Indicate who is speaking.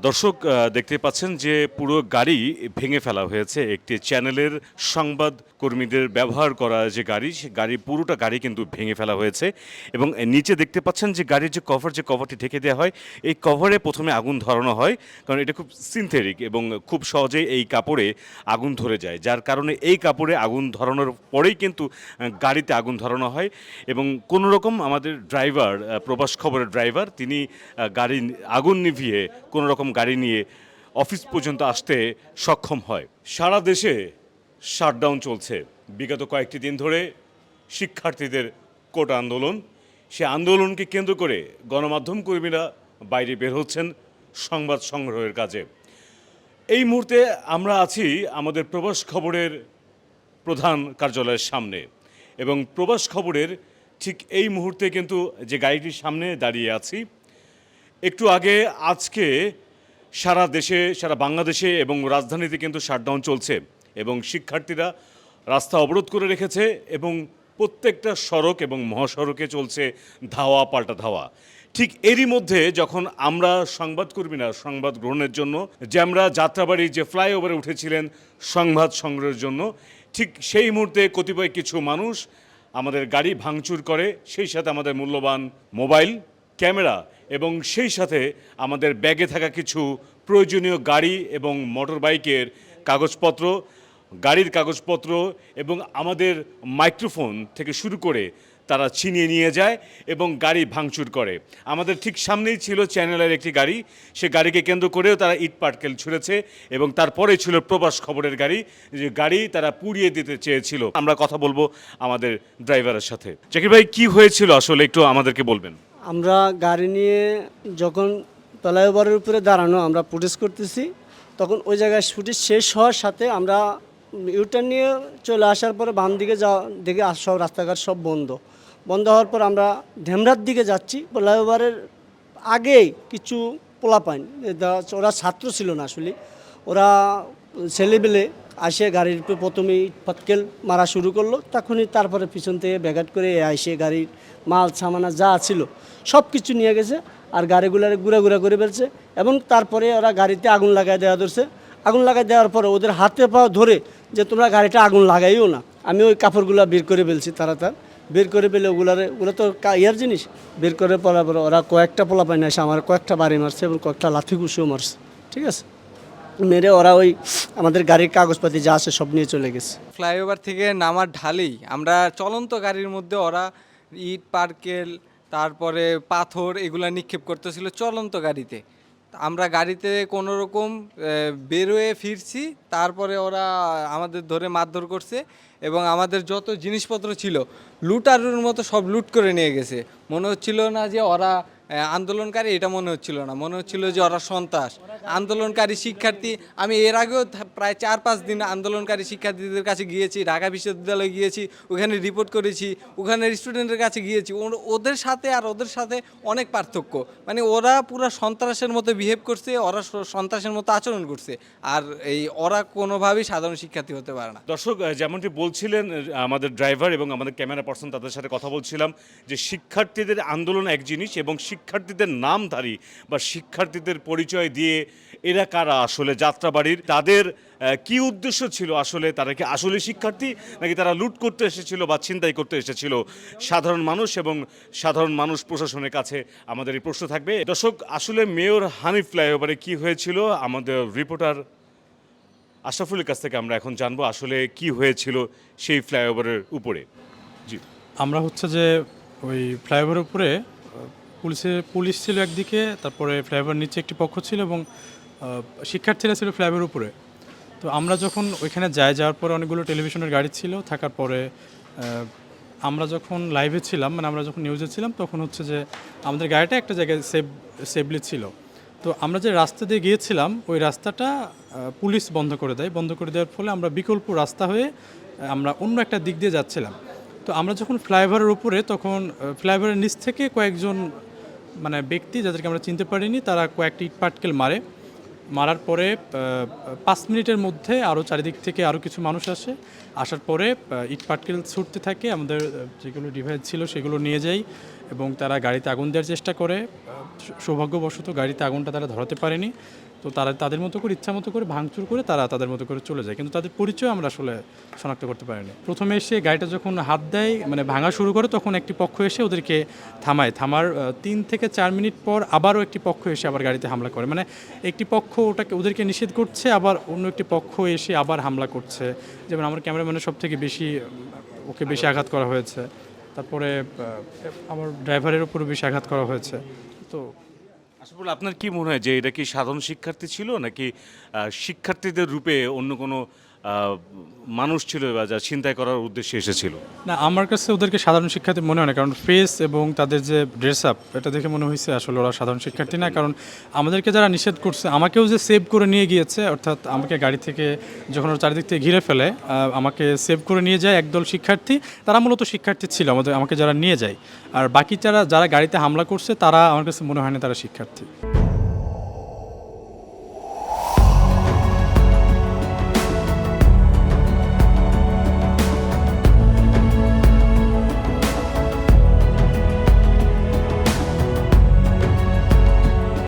Speaker 1: দর্শক দেখতে পাচ্ছেন যে পুরো গাড়ি ভেঙে ফেলা হয়েছে। একটি চ্যানেলের সংবাদ কর্মীদের ব্যবহার করা যে গাড়ি, সে গাড়ি পুরোটা গাড়ি কিন্তু ভেঙে ফেলা হয়েছে এবং নিচে দেখতে পাচ্ছেন যে গাড়ির যে কভারটি ঢেকে দেওয়া হয়, এই কভারে প্রথমে আগুন ধরানো হয়। কারণ এটা খুব সিনথেটিক এবং খুব সহজেই এই কাপড়ে আগুন ধরে যায়। যার কারণে এই কাপড়ে আগুন ধরানোর পরেই কিন্তু গাড়িতে আগুন ধরানো হয় এবং কোনোরকম আমাদের ড্রাইভার, প্রবাস খবরের ড্রাইভার, তিনি গাড়ি আগুন নিভিয়ে কোনোরকম গাড়ি নিয়ে অফিস পর্যন্ত আসতে সক্ষম হয়। সারা দেশে শাটডাউন চলছে বিগত কয়েকটি দিন ধরে। শিক্ষার্থীদের কোটা আন্দোলন, সে আন্দোলনকে কেন্দ্র করে গণমাধ্যম কর্মীরা বাইরে বের হচ্ছেন সংবাদ সংগ্রহের কাজে। এই মুহূর্তে আমরা আছি আমাদের প্রবাস খবরের প্রধান কার্যালয়ের সামনে এবং প্রবাস খবরের ঠিক এই মুহূর্তে কিন্তু যে গাড়িটির সামনে দাঁড়িয়ে আছি, একটু আগে আজকে সারা দেশে, সারা বাংলাদেশে এবং রাজধানীতে কিন্তু শাটডাউন চলছে এবং শিক্ষার্থীরা রাস্তা অবরোধ করে রেখেছে এবং প্রত্যেকটা সড়ক এবং মহাসড়কে চলছে ধাওয়া পাল্টা ধাওয়া। ঠিক এরই মধ্যে যখন আমরা সংবাদকর্মীরা সংবাদ গ্রহণের জন্য যে আমরা যাত্রাবাড়ির যে ফ্লাইওভারে উঠেছিলেন সংবাদ সংগ্রহের জন্য, ঠিক সেই মুহূর্তে কতিপয় কিছু মানুষ আমাদের গাড়ি ভাঙচুর করে, সেই সাথে আমাদের মূল্যবান মোবাইল, ক্যামেরা এবং সেই সাথে আমাদের ব্যাগে থাকা কিছু প্রয়োজনীয় গাড়ি এবং মোটর বাইকের কাগজপত্র, গাড়ির কাগজপত্র এবং আমাদের মাইক্রোফোন থেকে শুরু করে তারা ছিনিয়ে নিয়ে যায় এবং গাড়ি ভাঙচুর করে। আমাদের ঠিক সামনেই ছিল চ্যানেলের একটি গাড়ি, সে গাড়িকে কেন্দ্র করেও তারা ইট পাটকেল ছুঁড়েছে এবং তারপরে ছিল প্রবাস খবরের গাড়ি, যে গাড়ি তারা পুড়িয়ে দিতে চেয়েছিল। আমরা কথা বলবো আমাদের ড্রাইভারের সাথে। জাকির ভাই, কি হয়েছিল আসলে একটু আমাদেরকে বলবেন?
Speaker 2: আমরা গাড়ি নিয়ে যখন ফ্লাইওভারের উপরে দাঁড়ানো আমরা প্রোটেস্ট করতেছি, তখন ওই জায়গায় শুটিং শেষ হওয়ার সাথে আমরা ইউটার্ন নিয়ে চলে আসার পরে বাম দিকে দিকে সব রাস্তাঘাট সব বন্ধ হওয়ার পর আমরা ঢেমরার দিকে যাচ্ছি। ফ্লাইওভারের আগেই কিছু পোলাপাইন, ওরা ছাত্র ছিল না আসলে, ওরা ছেলেবেলে আসে গাড়ির উপরে প্রথমেই পাটকেল মারা শুরু করলো। তখনই তারপরে পিছন থেকে ব্যাঘাট করে এসে গাড়ির মাল সামানা যা ছিল সব কিছু নিয়ে গেছে আর গাড়িগুলারে গুঁড়া করে ফেলছে এবং তারপরে ওরা গাড়িতে আগুন লাগাই দেওয়া ধরছে। আগুন লাগাই দেওয়ার পরে ওদের হাতে পাওয়া ধরে যে তোমরা গাড়িটা আগুন লাগাইও না। আমি ওই কাপড়গুলো বের করে ফেলছি, তার বের করে ফেলে ওগুলো তো ইয়ার জিনিস বের করে পড়ার পরে ওরা কয়েকটা পোলাপাইন এসে আমার কয়েকটা বাড়ি মারছে এবং কয়েকটা লাথি ঘুষিও মারছে। ঠিক আছে, মেরে ওরা ওই আমাদের গাড়ির কাগজপাতি যা আছে সব নিয়ে চলে গেছে।
Speaker 3: ফ্লাইওভার থেকে নামার ঢালেই আমরা চলন্ত গাড়ির মধ্যে ওরা ইট পাটকেল তারপরে পাথর এগুলা নিক্ষেপ করতেছিল চলন্ত গাড়িতে। আমরা গাড়িতে কোনো রকম বেরোয়ে ফিরছি, তারপরে ওরা আমাদের ধরে মারধর করছে এবং আমাদের যত জিনিসপত্র ছিল লুটারুর মতো সব লুট করে নিয়ে গেছে। মনে হচ্ছিল না যে ওরা আন্দোলনকারী, এটা মনে হচ্ছিল না, মনে হচ্ছিল যে ওরা সন্ত্রাস আন্দোলনকারী শিক্ষার্থী। আমি এর আগেও প্রায় 4-5 দিন আন্দোলনকারী শিক্ষার্থীদের কাছে গিয়েছি, ঢাকা বিশ্ববিদ্যালয়ে গিয়েছি, ওখানে রিপোর্ট করেছি, ওখানে স্টুডেন্টের কাছে গিয়েছি। ওদের সাথে আর ওদের সাথে অনেক পার্থক্য। মানে ওরা পুরো সন্ত্রাসের মতো বিহেভ করছে, ওরা সন্ত্রাসের মতো আচরণ করছে, আর ওরা কোনোভাবেই সাধারণ শিক্ষার্থী হতে পারে না।
Speaker 1: দর্শক, যেমনটি বলছিলেন আমাদের ড্রাইভার এবং আমাদের ক্যামেরা পার্সন, তাদের সাথে কথা বলছিলাম যে শিক্ষার্থীদের আন্দোলন এক জিনিস এবং শিক্ষার্থীদের নামধারী বা শিক্ষার্থীদের পরিচয় দিয়ে এরা কারা আসলে যাত্রাবাড়ির, তাদের কি উদ্দেশ্য ছিল আসলে, তারা কি আসলে শিক্ষার্থী নাকি তারা লুট করতে এসেছিল বা ছিনতাই করতে এসেছিল সাধারণ মানুষ এবং সাধারণ মানুষ প্রশাসনের কাছে আমাদের এই প্রশ্ন থাকবে। দর্শক, আসলে মেয়র হানিফ ফ্লাইওভারে কি হয়েছিল আমাদের রিপোর্টার আশরাফুলের কাছ থেকে আমরা এখন জানবো আসলে কি হয়েছিল সেই ফ্লাইওভারের উপরে। জি,
Speaker 4: আমরা হচ্ছে যে ওই ফ্লাইওভারের উপরে পুলিশ ছিল একদিকে, তারপরে ফ্লাইওভার নিচে একটি পক্ষ ছিল এবং শিক্ষার্থীরা ছিল ফ্লাইওভারের উপরে। তো আমরা যখন ওইখানে যাওয়ার পরে অনেকগুলো টেলিভিশনের গাড়ি ছিল থাকার পরে আমরা যখন লাইভে ছিলাম, মানে আমরা যখন নিউজে ছিলাম, তখন হচ্ছে যে আমাদের গাড়িটা একটা জায়গায় সেফলি ছিল। তো আমরা যে রাস্তা দিয়ে গিয়েছিলাম ওই রাস্তাটা পুলিশ বন্ধ করে দেওয়ার ফলে আমরা বিকল্প রাস্তা হয়ে আমরা অন্য একটা দিক দিয়ে যাচ্ছিলাম। তো আমরা যখন ফ্লাইওভারের উপরে, তখন ফ্লাইওভারের নিচ থেকে কয়েকজন মানে ব্যক্তি যাদেরকে আমরা চিনতে পারিনি, তারা কয়েকটি ইট পাটকেল মারার পরে 5 মিনিটের মধ্যে আরও চারিদিক থেকে আরও কিছু মানুষ আসার পরে ইট পাটকেল ছুটতে থাকে। আমাদের যেগুলো ডিভাইস ছিল সেগুলো নিয়ে যাই এবং তারা গাড়িতে আগুন দেওয়ার চেষ্টা করে। সৌভাগ্যবশত গাড়িতে আগুনটা তারা ধরাতে পারেনি। তো তারা তাদের মতো করে ইচ্ছা মতো করে ভাঙচুর করে তারা তাদের মতো করে চলে যায়, কিন্তু তাদের পরিচয় আমরা আসলে শনাক্ত করতে পারিনি। প্রথমে এসে গাড়িটা যখন হাত দেয় মানে ভাঙা শুরু করে, তখন একটি পক্ষ এসে ওদেরকে থামার 3 থেকে 4 মিনিট পর আবারও একটি পক্ষ এসে আবার গাড়িতে হামলা করে। মানে একটি পক্ষ ওদেরকে নিষেধ করছে, আবার অন্য একটি পক্ষ এসে আবার হামলা করছে। যেমন আমার ক্যামেরাম্যানের সব থেকে বেশি ওকে বেশি আঘাত করা হয়েছে, তারপরে আমার ড্রাইভারের উপরও বেশি আঘাত করা হয়েছে। তো
Speaker 1: আসলে আপনার কি মনে হয় যে এটা কি সাধারণ শিক্ষার্থী ছিল নাকি শিক্ষার্থীদের রূপে অন্য কোনো মানুষ ছিল বা যা ছিনতাই করার উদ্দেশ্যে এসেছিল?
Speaker 4: না, আমার কাছে ওদেরকে সাধারণ শিক্ষার্থী মনে হয় না, কারণ ফেস এবং তাদের যে ড্রেস আপ এটা দেখে মনে হয়েছে আসলে ওরা সাধারণ শিক্ষার্থী না। কারণ আমাদেরকে যারা নিষেধ করছে, আমাকেও যে সেভ করে নিয়ে গিয়েছে, অর্থাৎ আমাকে গাড়ি থেকে যখন ওরা চারিদিক থেকে ঘিরে ফেলে আমাকে সেভ করে নিয়ে যায় একদল শিক্ষার্থী, তারা মূলত শিক্ষার্থী ছিল আমাকে যারা নিয়ে যায়। আর বাকি যারা গাড়িতে হামলা করছে তারা আমার কাছে মনে হয় না তারা শিক্ষার্থী।